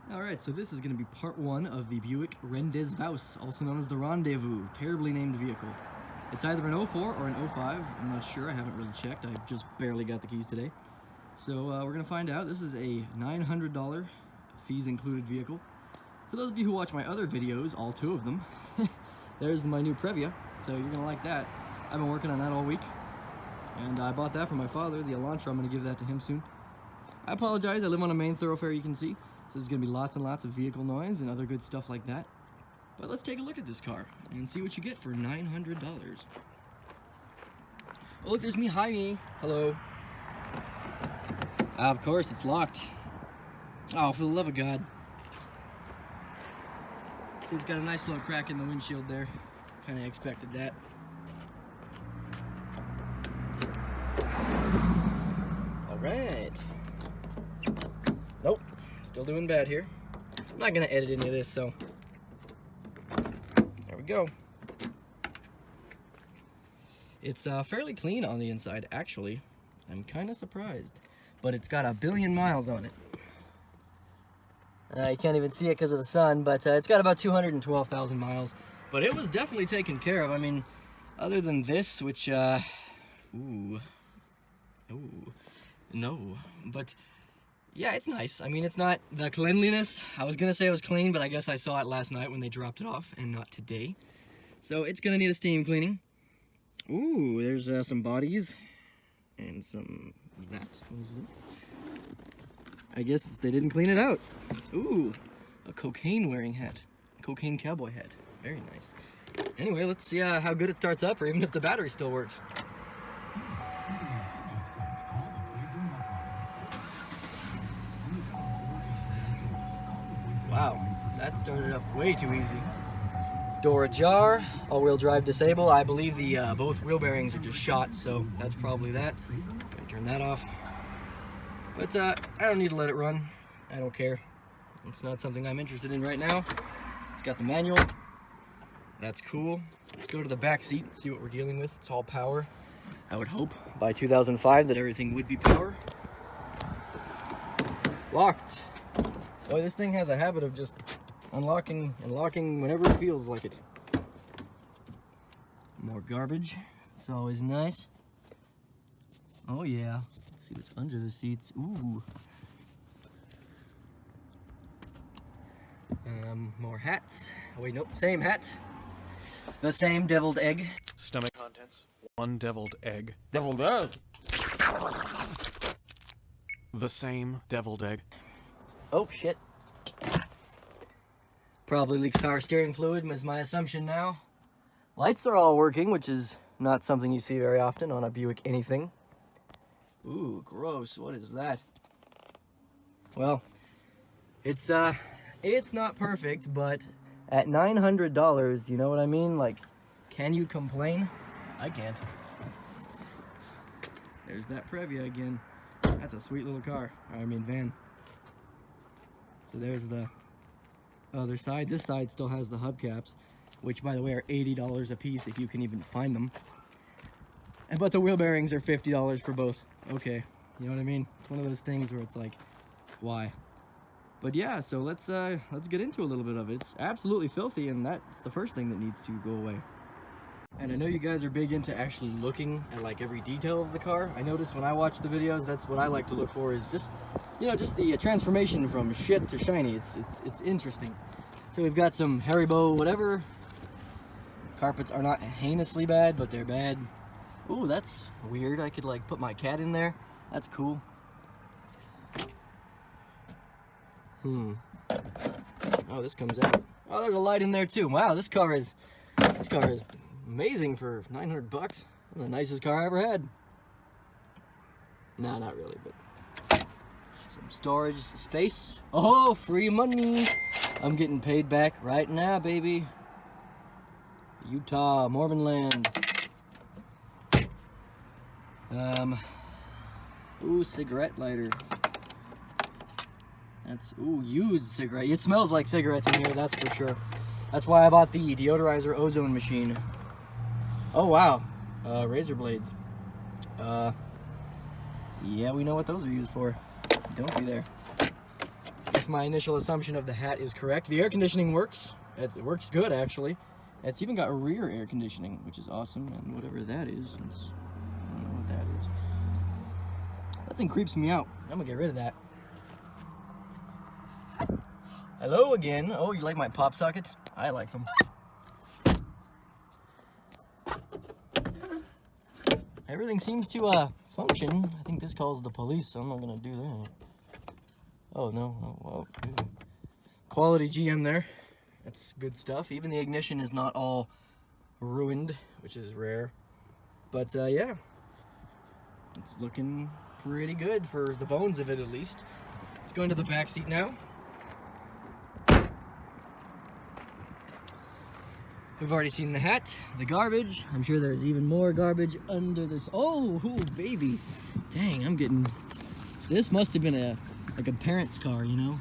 Alright, so this is going to be part one of the Buick Rendezvous, also known as the Rendezvous, terribly named vehicle. It's either an 04 or an 05, I'm not sure, I haven't really checked, I just barely got the keys today. So we're going to find out. This is a $900 fees included vehicle. For those of you who watch my other videos, all two of them, there's my new Previa, so you're going to like that. I've been working on that all week, and I bought that for my father, the Elantra. I'm going to give that to him soon. I apologize, I live on a main thoroughfare, you can see, so there's going to be lots and lots of vehicle noise and other good stuff like that. But let's take a look at this car and see what you get for $900. Oh look, there's me. Hi me. Hello. Of course, it's locked. Oh, for the love of God. See, it's got a nice little crack in the windshield there. Kind of expected that. Alright. Nope, still doing bad here. I'm not gonna edit any of this, so there we go. It's fairly clean on the inside, actually. I'm kind of surprised, but it's got 1 billion miles on it. You can't even see it because of the sun, but it's got about 212,000 miles. But it was definitely taken care of. I mean, other than this, which no, but yeah, it's nice. I mean, it's not the cleanliness. I was gonna say it was clean, but I guess I saw it last night when they dropped it off, and not today. So it's gonna need a steam cleaning. Ooh, there's some bodies and some that. What is this? I guess they didn't clean it out. Ooh, a cocaine wearing hat, cocaine cowboy hat. Very nice. Anyway, let's see how good it starts up, or even if the battery still works. Wow, that started up way too easy. Door ajar, all-wheel drive disable. I believe the both wheel bearings are just shot, so that's probably that. Gonna turn that off. But I don't need to let it run. I don't care. It's not something I'm interested in right now. It's got the manual. That's cool. Let's go to the back seat and see what we're dealing with. It's all power. I would hope by 2005 that everything would be power. Locked. Boy, this thing has a habit of just unlocking and locking whenever it feels like it. More garbage. It's always nice. Oh yeah. Let's see what's under the seats. Ooh. More hats. Oh wait, nope. Same hat. The same deviled egg. Stomach contents. 1 deviled egg. Deviled egg. The same deviled egg. Oh shit. Probably leaks power steering fluid is my assumption now. Lights are all working, which is not something you see very often on a Buick anything. Ooh, gross. What is that? Well, it's not perfect, but at $900, you know what I mean? Like, can you complain? I can't. There's that Previa again. That's a sweet little car. I mean, van. So there's the other side. This side still has the hubcaps, which by the way are $80 a piece if you can even find them. But the wheel bearings are $50 for both. Okay, you know what I mean? It's one of those things where it's like, why? But yeah, so let's get into a little bit of it. It's absolutely filthy, and that's the first thing that needs to go away. And I know you guys are big into actually looking at like every detail of the car. I notice when I watch the videos, that's what I like to look for, is just, you know, just the transformation from shit to shiny. It's interesting. So we've got some Haribo whatever. Carpets are not heinously bad, but they're bad. Ooh, that's weird. I could like put my cat in there. That's cool. Oh, this comes out. Oh, there's a light in there too. Wow, this car is amazing for 900 bucks. The nicest car I ever had. No, not really, but some storage space. Oh, free money. I'm getting paid back right now, baby. Utah, Mormon land. Ooh, cigarette lighter. That's, ooh, used cigarette. It smells like cigarettes in here, that's for sure. That's why I bought the deodorizer ozone machine. Oh, wow. Razor blades. Yeah, we know what those are used for. Don't be there. I guess my initial assumption of the hat is correct. The air conditioning works. It works good, actually. It's even got rear air conditioning, which is awesome, and whatever that is, I don't know what that is. That thing creeps me out. I'm gonna get rid of that. Hello again. Oh, you like my pop socket? I like them. Everything seems to function. I think this calls the police, so I'm not gonna do that. Oh no, oh, well. Quality GM there. That's good stuff. Even the ignition is not all ruined, which is rare. But yeah, it's looking pretty good for the bones of it, at least. Let's go into the back seat now. We've already seen the hat, the garbage. I'm sure there's even more garbage under this. Oh, baby. Dang, I'm getting... This must have been like a parent's car, you know?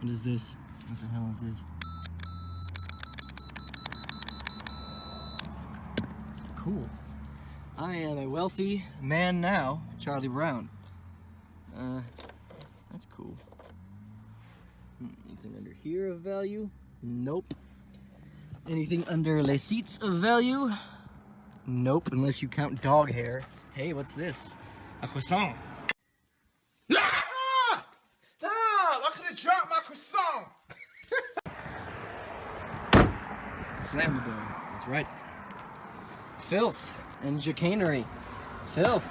What is this? What the hell is this? Cool. I am a wealthy man now, Charlie Brown. That's cool. Anything under here of value? Nope. Anything under les seats of value? Nope, unless you count dog hair. Hey, what's this? A croissant. Ah! Stop! I could have dropped my croissant! Slam the door. That's right. Filth and chicanery. Filth.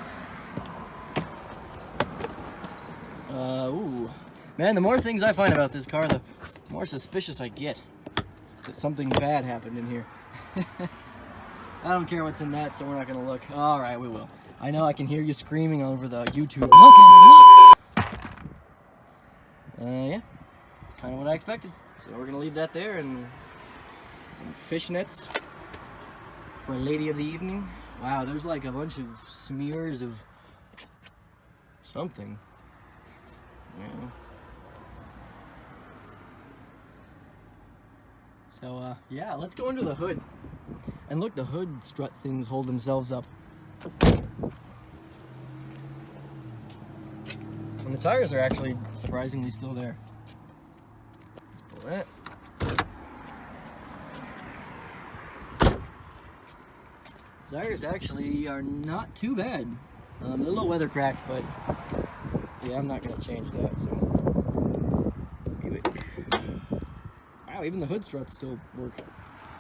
Ooh. Man, the more things I find about this car, the more suspicious I get that something bad happened in here. I don't care what's in that, so we're not gonna look. All right, we will. I know I can hear you screaming over the YouTube. Look at it, look! Yeah, it's kind of what I expected. So we're gonna leave that there, and some fishnets for a lady of the evening. Wow, there's like a bunch of smears of something. Yeah. So, yeah, let's go under the hood. And look, the hood strut things hold themselves up. And the tires are actually surprisingly still there. Let's pull that. The tires actually are not too bad. They're a little weather cracked, but yeah, I'm not going to change that, so. Buick. Wow, even the hood struts still work.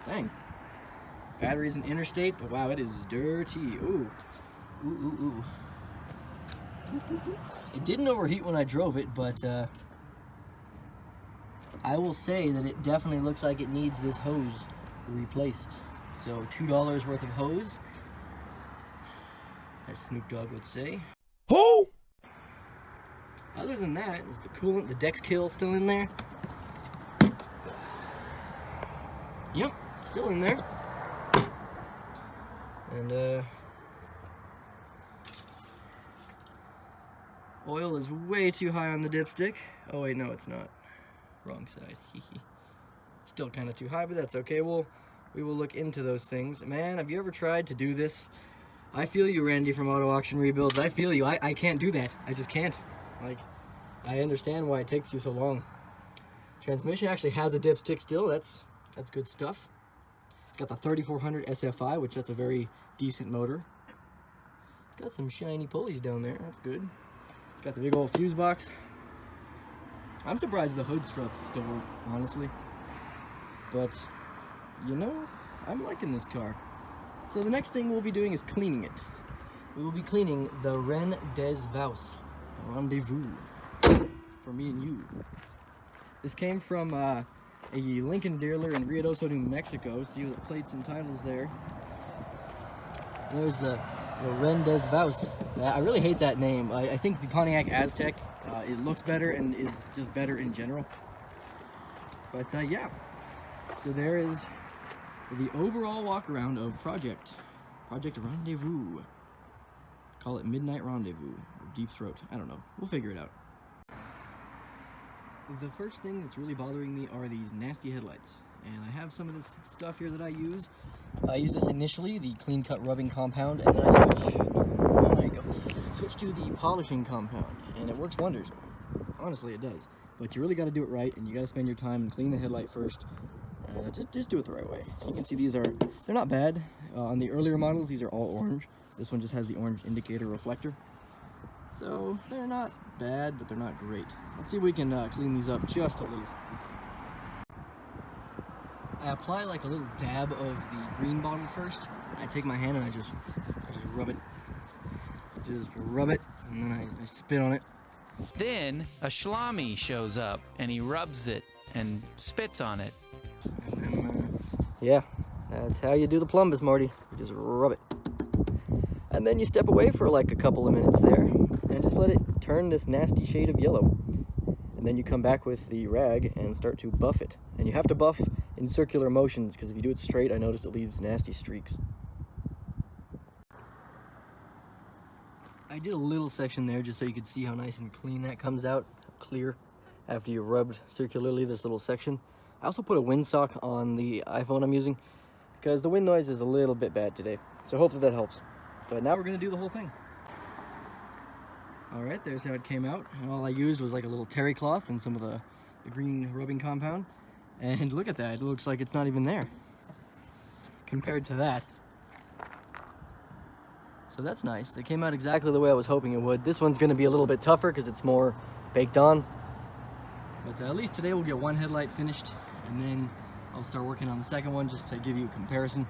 Dang. Batteries in interstate, but wow, it is dirty. Ooh. Ooh, ooh, ooh. It didn't overheat when I drove it, but I will say that it definitely looks like it needs this hose replaced. So $2 worth of hose, as Snoop Dogg would say. Who? Other than that, is the coolant, the Dex Kill still in there? Yep, still in there. And oil is way too high on the dipstick. Oh wait, no, it's not. Wrong side. Still kind of too high, but that's okay. We will look into those things. Man, have you ever tried to do this? I feel you, Randy from Auto Auction Rebuilds. I feel you. I can't do that. I just can't. Like, I understand why it takes you so long. Transmission actually has a dipstick still. That's good stuff. It's got the 3400 SFI, which that's a very decent motor. It's got some shiny pulleys down there. That's good. It's got the big old fuse box. I'm surprised the hood struts still work, honestly. But, you know, I'm liking this car. So the next thing we'll be doing is cleaning it. We will be cleaning the Rendezvous for me and you. This came from a Lincoln dealer in Ruidoso, New Mexico. See the plates and titles there. There's the Rendezvous. I really hate that name. I think the Pontiac Aztec, it looks better and is just better in general. But yeah, so there is the overall walk around of Project Rendezvous. Call it Midnight Rendezvous or Deep Throat. I don't know. We'll figure it out. The first thing that's really bothering me are these nasty headlights. And I have some of this stuff here that I use. I use this initially, the clean cut rubbing compound, and then I switch to the polishing compound, and it works wonders. Honestly, it does. but you really got to do it right, and you got to spend your time and clean the headlight first. Just do it the right way. You can see they're not bad. On the earlier models, these are all orange. This one just has the orange indicator reflector. So they're not bad, but they're not great. Let's see if we can clean these up just a little. I apply like a little dab of the green bottle first. I take my hand and I just rub it. Just rub it, and then I spit on it. Then a shlami shows up and he rubs it and spits on it. And then, yeah, that's how you do the plumbus, Marty. You just rub it. And then you step away for like a couple of minutes there and just let it turn this nasty shade of yellow. And then you come back with the rag and start to buff it. And you have to buff in circular motions, because if you do it straight, I notice it leaves nasty streaks. I did a little section there just so you could see how nice and clean that comes out, clear, after you rubbed circularly this little section. I also put a windsock on the iPhone I'm using, because the wind noise is a little bit bad today. So hopefully that helps. But now we're gonna do the whole thing. All right, there's how it came out. And all I used was like a little terry cloth and some of the green rubbing compound. And look at that, it looks like it's not even there compared to that. So that's nice. It came out exactly the way I was hoping it would. This one's gonna be a little bit tougher because it's more baked on. But at least today we'll get one headlight finished, and then I'll start working on the second one just to give you a comparison.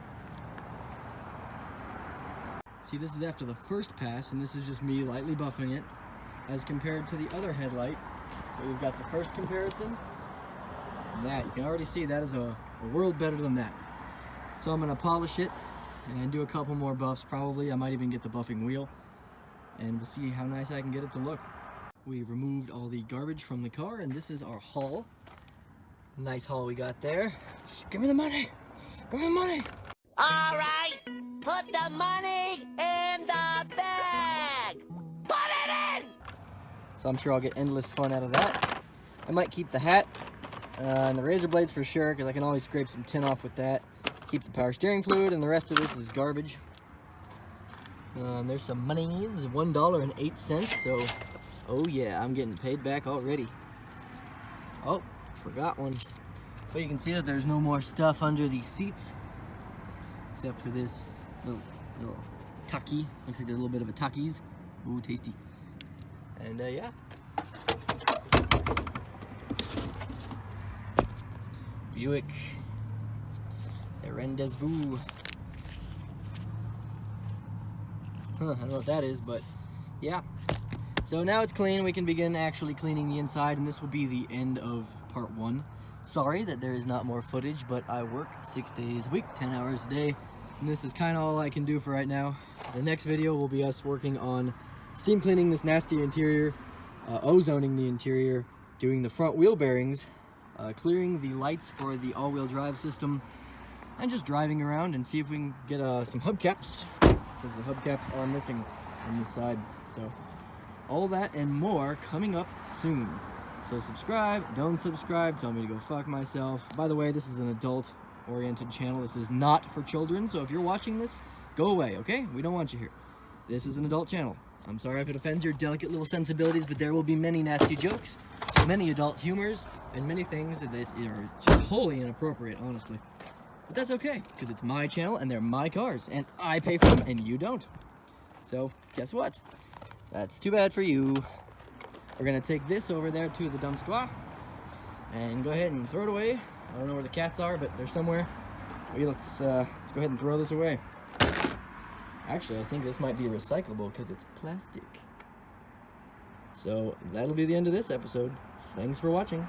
See, this is after the first pass, and this is just me lightly buffing it as compared to the other headlight. So we've got the first comparison, and that, you can already see that is a world better than that. So I'm gonna polish it and do a couple more buffs probably. I might even get the buffing wheel, and we'll see how nice I can get it to look. We removed all the garbage from the car, and this is our haul. Nice haul we got there. Give me the money! Give me the money! All right, put the money in the bag. Put it in! So I'm sure I'll get endless fun out of that. I might keep the hat and the razor blades for sure, because I can always scrape some tin off with that. Keep the power steering fluid, and the rest of this is garbage. There's some money. This is $1.08, so oh yeah, I'm getting paid back already. Oh, forgot one. But you can see that there's no more stuff under these seats, except for this little tucky. Looks like a little bit of a tuckies. Ooh, tasty. And yeah. Buick Rendezvous. I don't know what that is, but yeah. So now it's clean, we can begin actually cleaning the inside, and this will be the end of part 1. Sorry that there is not more footage, but I work 6 days a week, 10 hours a day, and this is kind of all I can do for right now. The next video will be us working on steam cleaning this nasty interior, ozoning the interior, doing the front wheel bearings, clearing the lights for the all-wheel drive system, and just driving around and see if we can get some hubcaps, because the hubcaps are missing on this side. So all that and more coming up soon. So subscribe, don't subscribe, tell me to go fuck myself. By the way, this is an adult-oriented channel. This is not for children, so if you're watching this, go away, okay? We don't want you here. This is an adult channel. I'm sorry if it offends your delicate little sensibilities, but there will be many nasty jokes, many adult humors, and many things that are just wholly inappropriate, honestly. But that's okay, because it's my channel, and they're my cars, and I pay for them, and you don't. So, guess what? That's too bad for you. We're gonna take this over there to the dumpster, and go ahead and throw it away. I don't know where the cats are, but they're somewhere. Let's go ahead and throw this away. Actually, I think this might be recyclable, because it's plastic. So, that'll be the end of this episode. Thanks for watching.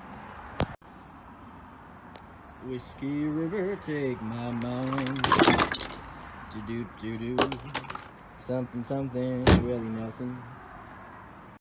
Whiskey River, take my mind. Do-do-do-do. Something, something, Willie Nelson.